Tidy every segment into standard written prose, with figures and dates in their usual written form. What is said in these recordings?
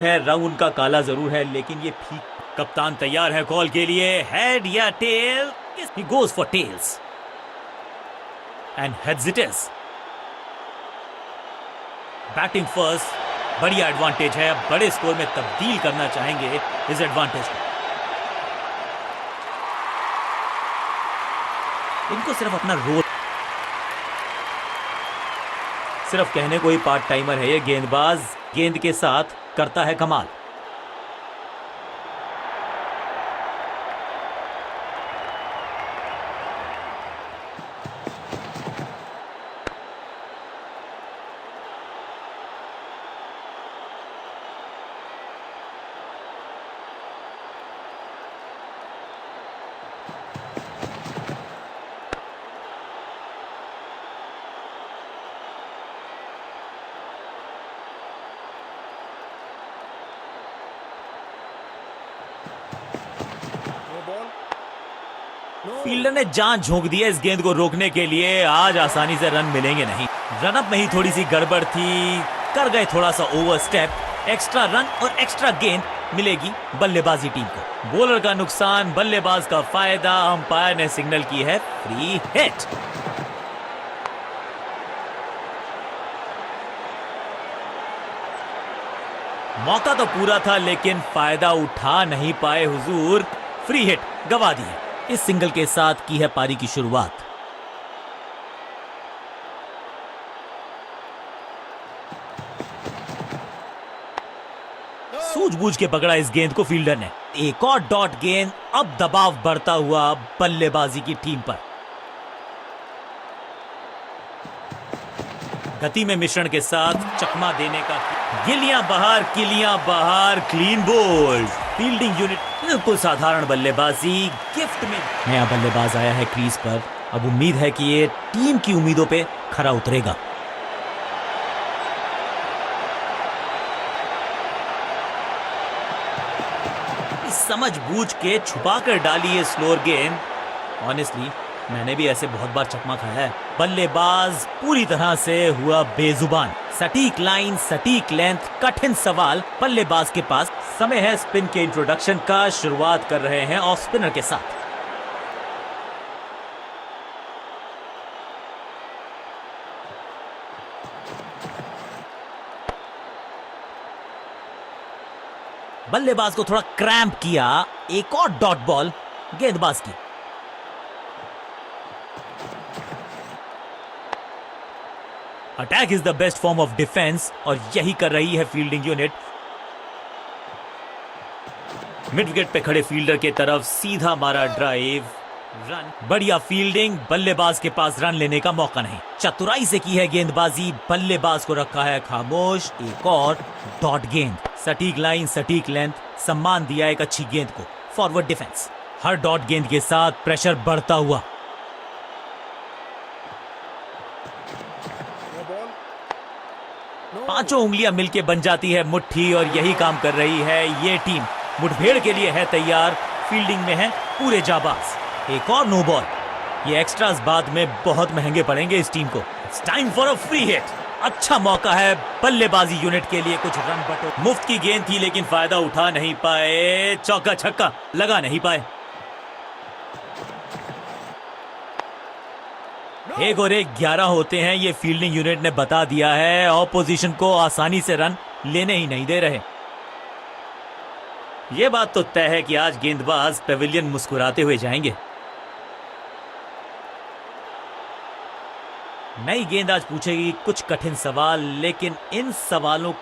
है, रंग उनका काला जरूर है लेकिन ये फीक। कप्तान तैयार है कॉल के लिए, हेड या tail? He goes for tails and heads it is. Batting first, बढ़िया एडवांटेज है, बड़े स्कोर में तब्दील करना चाहेंगे इस एडवांटेज को। इनको सिर्फ अपना रोल, सिर्फ कहने को ही पार्ट टाइमर है ये गेंदबाज, गेंद के साथ करता है कमाल। फील्डर ने जान झोंक दी है इस गेंद को रोकने के लिए, आज आसानी से रन मिलेंगे नहीं। रनअप में ही थोड़ी सी गड़बड़ थी, कर गए थोड़ा सा ओवर स्टेप। एक्स्ट्रा रन और एक्स्ट्रा गेंद मिलेगी बल्लेबाजी टीम को। बॉलर का नुकसान, बल्लेबाज का फायदा। अंपायर ने सिग्नल की है फ्री हिट। मौका तो पूरा था लेकिन फायदा उठा नहीं पाए हुजूर, फ्री हिट गवा दी है। इस सिंगल के साथ की है पारी की शुरुआत। सूझबूझ के पकड़ा इस गेंद को फील्डर ने। एक और डॉट गेंद, अब दबाव बढ़ता हुआ बल्लेबाजी की टीम पर। गति में मिश्रण के साथ चकमा देने का, गिलियां बाहर, किलियां बाहर, क्लीन बोल्ड। फील्डिंग यूनिट बिल्कुल साधारण बल्लेबाजी, गिफ्ट में नया बल्लेबाज आया है क्रीज पर। अब उम्मीद है कि ये टीम की उम्मीदों पे खरा उतरेगा। समझबूझ के छुपा कर डाली है स्लोअर गेंद। ऑनेस्टली मैंने भी ऐसे बहुत बार चकमा खाया है। बल्लेबाज पूरी तरह से हुआ बेजुबान। सटीक लाइन, सटीक लेंथ, कठिन सवाल बल्लेबाज के पास। समय है स्पिन के इंट्रोडक्शन का। शुरुआत कर रहे हैं ऑफ स्पिनर के साथ। बल्लेबाज को थोड़ा क्रैम्प किया, एक और डॉट बॉल गेंदबाज की। Attack is the best form of defence और यही कर रही है फील्डिंग यूनिट। मिड विकेट पे खड़े फील्डर के तरफ सीधा मारा ड्राइव, रन। बढ़िया फील्डिंग, बल्लेबाज के पास रन लेने का मौका नहीं। चतुराई से की है गेंदबाजी, बल्लेबाज को रखा है खामोश। एक और डॉट गेंद, सटीक लाइन, सटीक लेंथ, सम्मान दिया एक अच्छी गेंद को। फॉरवर्ड डिफेंस, हर डॉट गेंद के साथ प्रेशर बढ़ता हुआ। पांचों उंगलियां मिलके बन जाती है मुट्ठी और यही काम कर रही है ये टीम। मुठभेड़ के लिए है तैयार, फील्डिंग में है पूरे जाबाज। एक और नो बॉल, ये एक्स्ट्रास बाद में बहुत महंगे पड़ेंगे इस टीम को। It's time for a free hit. अच्छा मौका है बल्लेबाजी यूनिट के लिए, कुछ रन बटो। मुफ्त की गेंद थी लेकिन फायदा उठा नहीं पाए, चौका छक्का लगा नहीं पाए। एक और एक 11 होते हैं, ये फील्डिंग यूनिट ने बता दिया है। ऑपोजिशन को आसानी से रन लेने ही नहीं दे रहे। ये बात तो तय है कि आज गेंदबाज पेविलियन मुस्कुराते हुए जाएंगे। नई गेंद आज पूछेगी कुछ कठिन सवाल, लेकिन इन सवालों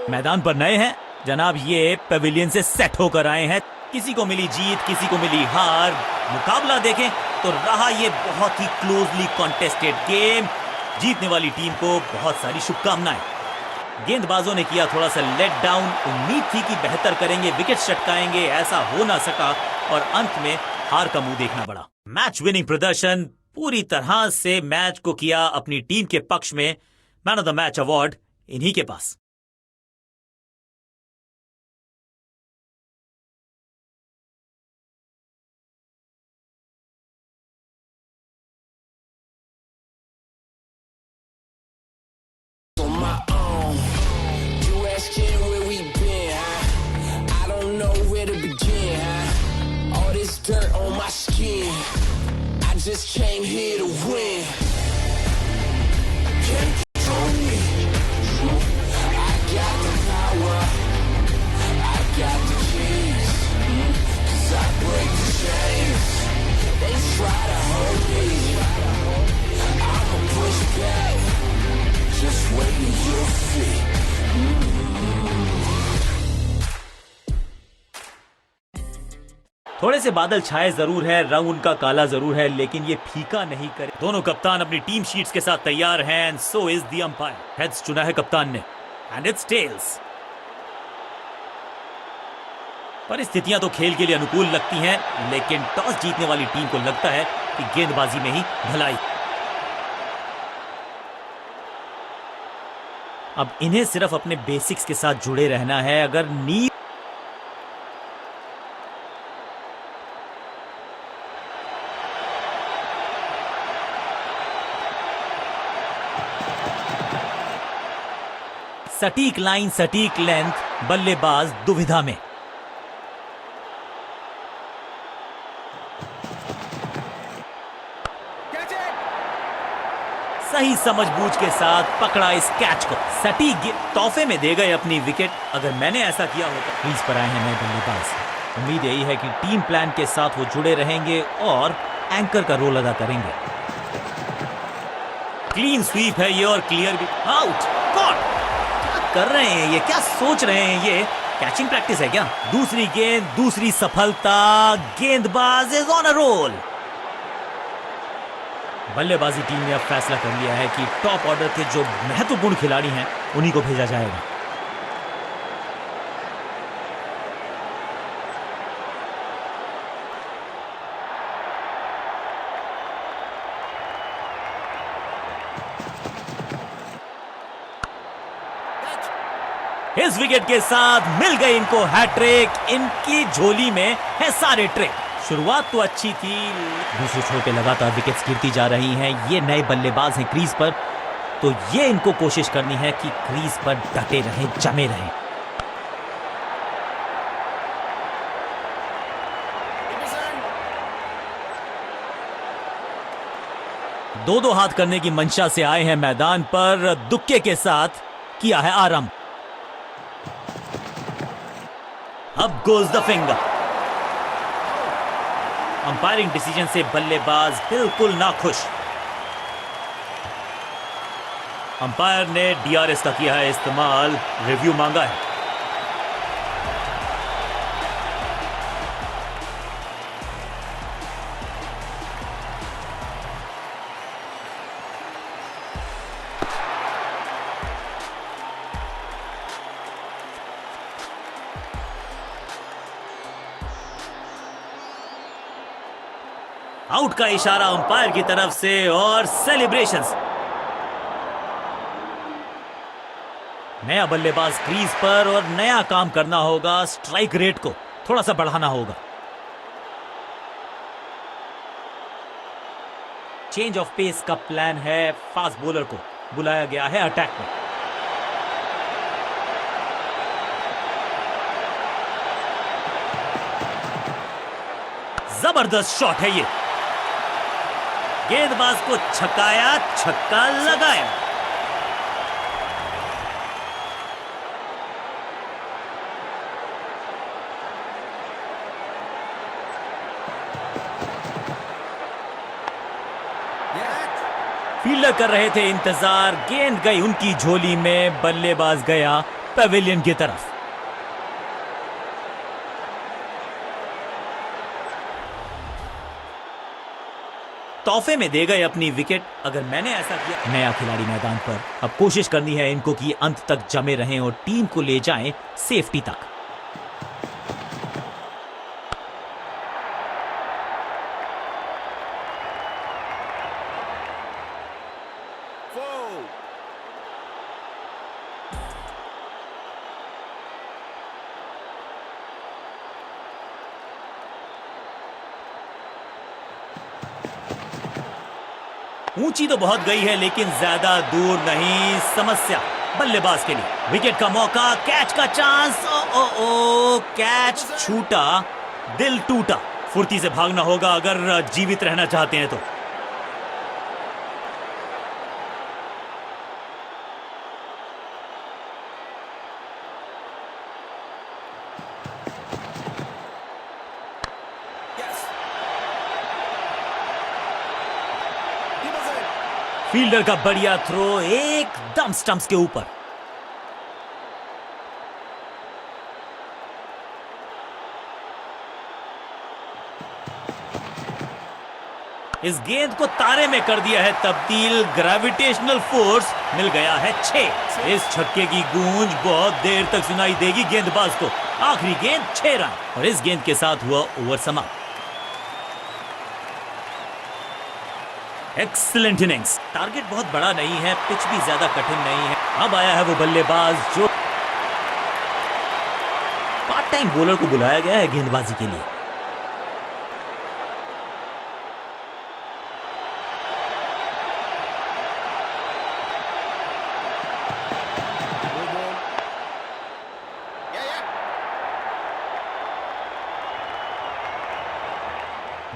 मैदान पर नए हैं जनाब, ये पेविलियन से सेट होकर आए हैं। किसी को मिली जीत, किसी को मिली हार। मुकाबला देखें तो रहा ये बहुत ही क्लोजली कॉन्टेस्टेड गेम। जीतने वाली टीम को बहुत सारी शुभकामनाएं। गेंदबाजों ने किया थोड़ा सा लेट डाउन। उम्मीद थी कि बेहतर करेंगे, विकेट चटकाएंगे, ऐसा हो ना सका और अंत में हार का मुंह देखना पड़ा। मैच विनिंग प्रदर्शन पूरी तरह से मैच को किया अपनी टीम के पक्ष में। Man of the match award इन्हीं के पास। Dirt on my skin. I just came here to win. Can't control me. I got the power. I got the keys. 'Cause I break the chains. They try to hold me. I'ma push back. Just wait till you see. थोड़े से बादल छाए जरूर है, रंग उनका काला जरूर है, लेकिन ये फीका नहीं करे। दोनों कप्तान अपनी टीम शीट्स के साथ तैयार हैं and so is the umpire. Heads चुना है कप्तान ने एंड इट्स टेल्स। परिस्थितियां तो खेल के लिए अनुकूल लगती हैं, लेकिन टॉस जीतने वाली टीम को लगता है कि गेंदबाजी में ही भलाई। अब इन्हें सिर्फ अपने बेसिक्स के साथ जुड़े रहना है। अगर नींद सटीक लाइन, सटीक लेंथ, बल्लेबाज दुविधा में। सही समझबूझ के साथ पकड़ा इस कैच को। सटीक तोहफे में दे गए अपनी विकेट। अगर मैंने ऐसा किया होता। क्रीज पर आए हैं नए बल्लेबाज। उम्मीद यही है कि टीम प्लान के साथ वो जुड़े रहेंगे और एंकर का रोल अदा करेंगे। क्लीन स्वीप है ये और क्लियर भी। आउट। कॉट कर रहे हैं ये, क्या सोच रहे हैं ये? कैचिंग प्रैक्टिस है क्या? दूसरी गेंद, दूसरी सफलता। गेंदबाज इज ऑन अ रोल। बल्लेबाजी टीम ने अब फैसला कर लिया है कि टॉप ऑर्डर के जो महत्वपूर्ण खिलाड़ी हैं उन्हीं को भेजा जाएगा। इस विकेट के साथ मिल गई इनको हैट्रिक। इनकी झोली में है सारे ट्रिक। शुरुआत तो अच्छी थी, दूसरे छोर पे लगातार विकेट्स गिरती जा रही हैं। ये नए बल्लेबाज हैं क्रीज पर, तो ये इनको कोशिश करनी है कि क्रीज पर डटे रहें, जमे रहें। दो हाथ करने की मंशा से आए हैं मैदान पर। दुक्के के साथ किया है आरंभ। अब goes the finger. Umpiring decision से बल्लेबाज बिल्कुल नाखुश। अंपायर ने डीआरएस का किया है इस्तेमाल, रिव्यू मांगा है। आउट का इशारा अंपायर की तरफ से और सेलिब्रेशंस। नया बल्लेबाज क्रीज पर और नया काम करना होगा। स्ट्राइक रेट को थोड़ा सा बढ़ाना होगा। चेंज ऑफ पेस का प्लान है। फास्ट बॉलर को बुलाया गया है अटैक में। जबरदस्त शॉट है ये। गेंदबाज को छकाया, छक्का लगाया। फील्डर कर रहे थे इंतजार। गेंद गई उनकी झोली में। बल्लेबाज गया पवेलियन की तरफ। तोहफे में दे गए अपनी विकेट। अगर मैंने ऐसा किया। नया खिलाड़ी मैदान पर। अब कोशिश करनी है इनको कि अंत तक जमे रहें और टीम को ले जाएं सेफ्टी तक। full. ऊंची तो बहुत गई है लेकिन ज्यादा दूर नहीं। समस्या बल्लेबाज के लिए। विकेट का मौका, कैच का चांस। ओ ओ ओ, कैच छूटा, दिल टूटा। फुर्ती से भागना होगा अगर जीवित रहना चाहते हैं तो। फील्डर का बढ़िया थ्रो एकदम स्टंप्स के ऊपर। इस गेंद को तारे में कर दिया है तब्दील। ग्रेविटेशनल फोर्स मिल गया है 6। इस छक्के की गूंज बहुत देर तक सुनाई देगी गेंदबाज को। आखिरी गेंद 6 रन और इस गेंद के साथ हुआ ओवर समाप्त। Excellent innings. टारगेट बहुत बड़ा नहीं है, पिच भी ज्यादा कठिन नहीं है। अब आया है वो बल्लेबाज जो पार्ट टाइम बॉलर को बुलाया गया है गेंदबाजी के लिए।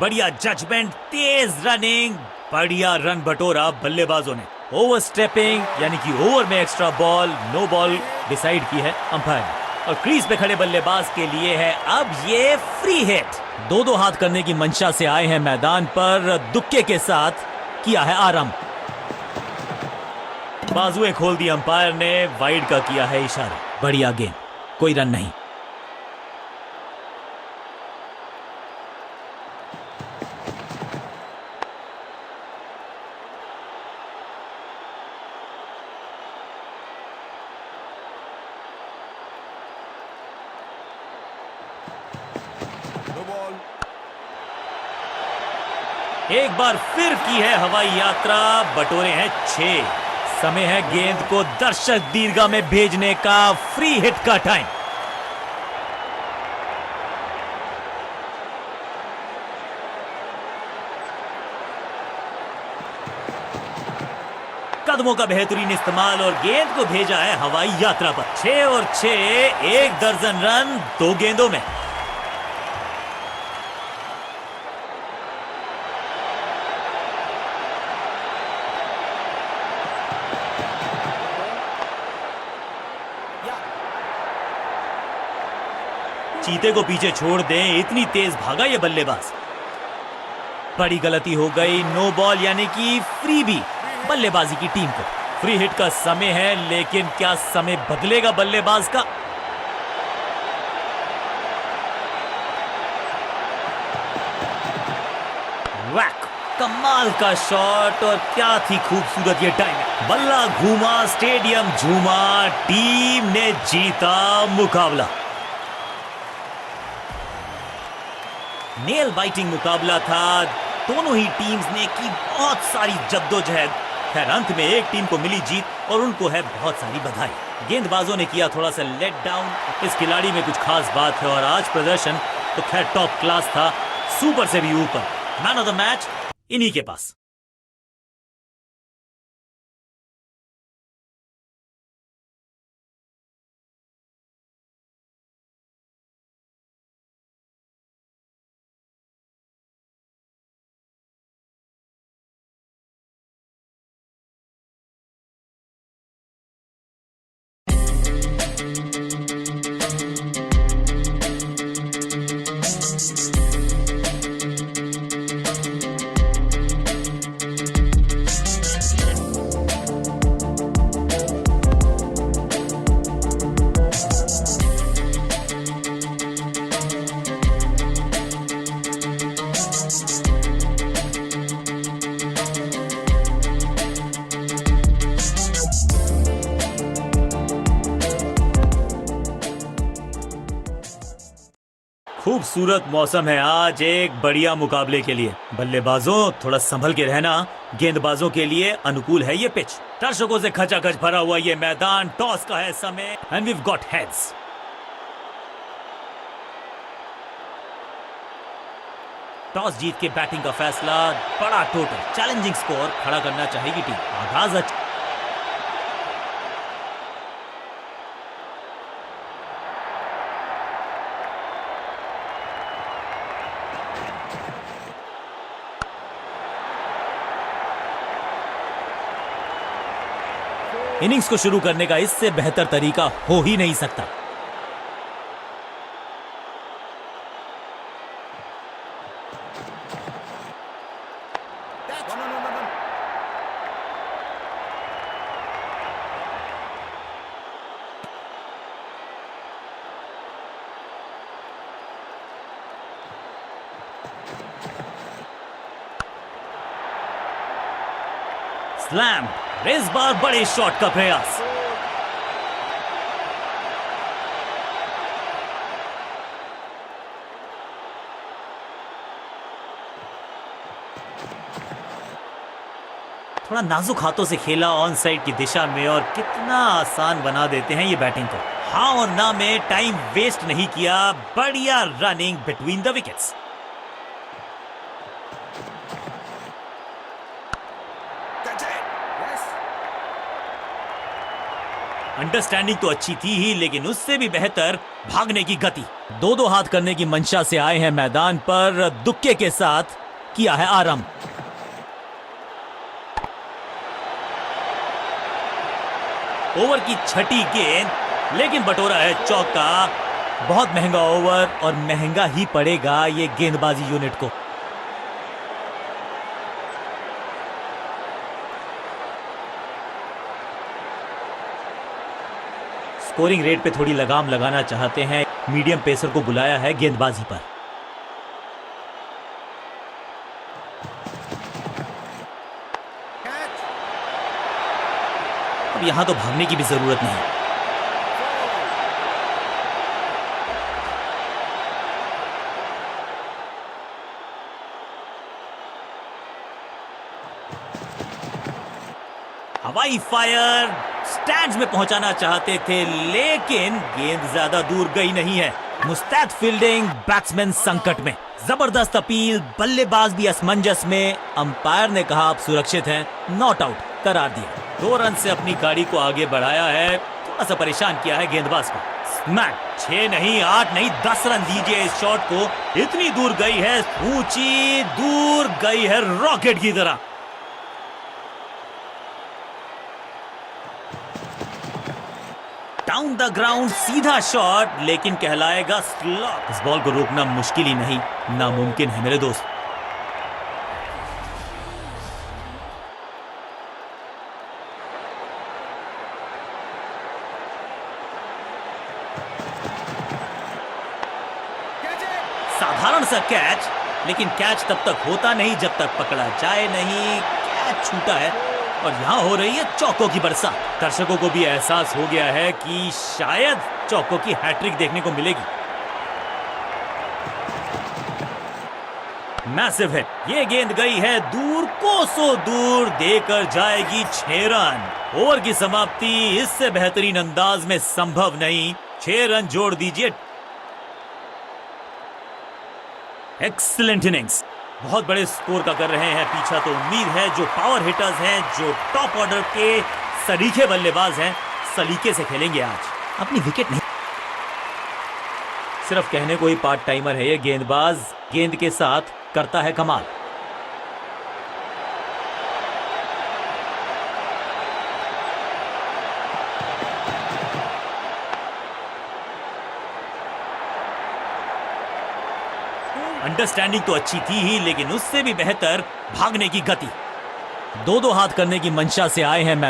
बढ़िया जजमेंट, तेज रनिंग, बढ़िया रन बटोरा बल्लेबाजों ने। ओवर स्टेपिंग यानी कि ओवर में extra ball, no ball decide की है अंपायर ने। और क्रीज पे खड़े बल्लेबाज के लिए है अब ये फ्री हिट। दो हाथ करने की मंशा से आए हैं मैदान पर, दुक्के के साथ किया है आराम। बाजुएं खोल दी अंपायर ने, वाइड का किया है इशारा। बढ़िया गेंद, कोई रन नहीं। एक बार फिर की है हवाई यात्रा, बटोरे हैं 6। समय है गेंद को दर्शक दीर्घा में भेजने का। फ्री हिट का टाइम। कदमों का बेहतरीन इस्तेमाल और गेंद को भेजा है हवाई यात्रा पर। 6 और 6, 1 दर्जन रन 2 गेंदों में। चीते को पीछे छोड़ दें, इतनी तेज भागा ये बल्लेबाज। बड़ी गलती हो गई। नो बॉल यानी कि फ्री भी बल्लेबाजी की टीम को। फ्री हिट का समय है लेकिन क्या समय बदलेगा बल्लेबाज का? वैक, कमाल का शॉट और क्या थी खूबसूरत ये टाइम। बल्ला घूमा, स्टेडियम झूमा, टीम ने जीता मुकाबला। नेल बाइटिंग मुकाबला था। दोनों ही टीम्स ने की बहुत सारी जद्दोजहद। खैर अंत में एक टीम को मिली जीत और उनको है बहुत सारी बधाई। गेंदबाजों ने किया थोड़ा सा लेट डाउन। इस खिलाड़ी में कुछ खास बात है और आज प्रदर्शन तो खैर टॉप क्लास था, सुपर से भी ऊपर। मैन ऑफ द मैच इन्हीं के पास। खूबसूरत मौसम है आज एक बढ़िया मुकाबले के लिए। बल्लेबाजों थोड़ा संभल के रहना, गेंदबाजों के लिए अनुकूल है ये पिच। दर्शकों से खचाखच भरा हुआ ये मैदान, टॉस का है समय and we've got heads. Toss जीत के बैटिंग का फैसला, बड़ा टोटल, चैलेंजिंग स्कोर खड़ा करना चाहेगी टीम। आगाज अच्छा। इनिंग्स को शुरू करने का इससे बेहतर तरीका हो ही नहीं सकता। स्लैम, इस बार बड़े शॉट का प्रयास। थोड़ा नाजुक हाथों से खेला ऑन साइड की दिशा में और कितना आसान बना देते हैं ये बैटिंग को। हाँ और ना में टाइम वेस्ट नहीं किया, बढ़िया running between the wickets. Understanding तो अच्छी थी ही, लेकिन उससे भी बेहतर भागने की गति। दो हाथ करने की मंशा से आए हैं मैदान पर, दुक्के के साथ किया है आरंभ। ओवर की छठी गेंद, लेकिन बटोरा है चौका। बहुत महंगा ओवर और महंगा ही पड़ेगा ये गेंदबाजी यूनिट को। स्कोरिंग रेट पे थोड़ी लगाम लगाना चाहते हैं, मीडियम पेसर को बुलाया है गेंदबाजी पर। अब यहां तो भागने की भी जरूरत नहीं। हवाई फायर, स्टैंड्स में पहुंचाना चाहते थे, लेकिन गेंद ज्यादा दूर गई नहीं है। मुस्तैद फील्डिंग, बैट्समैन संकट में। जबरदस्त अपील, बल्लेबाज भी असमंजस में। अंपायर ने कहा आप सुरक्षित हैं, नॉट आउट करार दिया। 2 रन से अपनी गाड़ी को आगे बढ़ाया है, थोड़ा सा परेशान किया है गेंदबाज को। स्मैक, 6 नहीं 8 नहीं 10 रन दीजिए इस शॉट को। इतनी दूर गई है, ऊंची दूर गई है रॉकेट की तरह। डाउन द ग्राउंड, सीधा शॉट, लेकिन कहलाएगा स्लॉग। इस बॉल को रोकना मुश्किल ही नहीं, नामुमकिन है मेरे दोस्त। साधारण सा कैच, लेकिन कैच तब तक होता नहीं जब तक पकड़ा जाए नहीं। कैच छूटा है और यहां हो रही है चौकों की बरसात। दर्शकों को भी एहसास हो गया है कि शायद चौकों की हैट्रिक देखने को मिलेगी। मैसिव हिट, ये गेंद गई है दूर, कोसों दूर, देकर जाएगी 6 रन। ओवर की समाप्ति इससे बेहतरीन अंदाज में संभव नहीं। 6 रन जोड़ दीजिए। एक्सीलेंट इनिंग्स, बहुत बड़े स्कोर का कर रहे हैं पीछा। तो उम्मीद है जो पावर हिटर्स हैं, जो टॉप ऑर्डर के सलीके बल्लेबाज हैं, सलीके से खेलेंगे आज। अपनी विकेट नहीं, सिर्फ कहने को ही पार्ट टाइमर है ये गेंदबाज, गेंद के साथ करता है कमाल। अंडरस्टैंडिंग तो अच्छी थी ही, लेकिन उससे भी बेहतर भागने की गति। दो हाथ करने की मंशा से आए हैं मैदान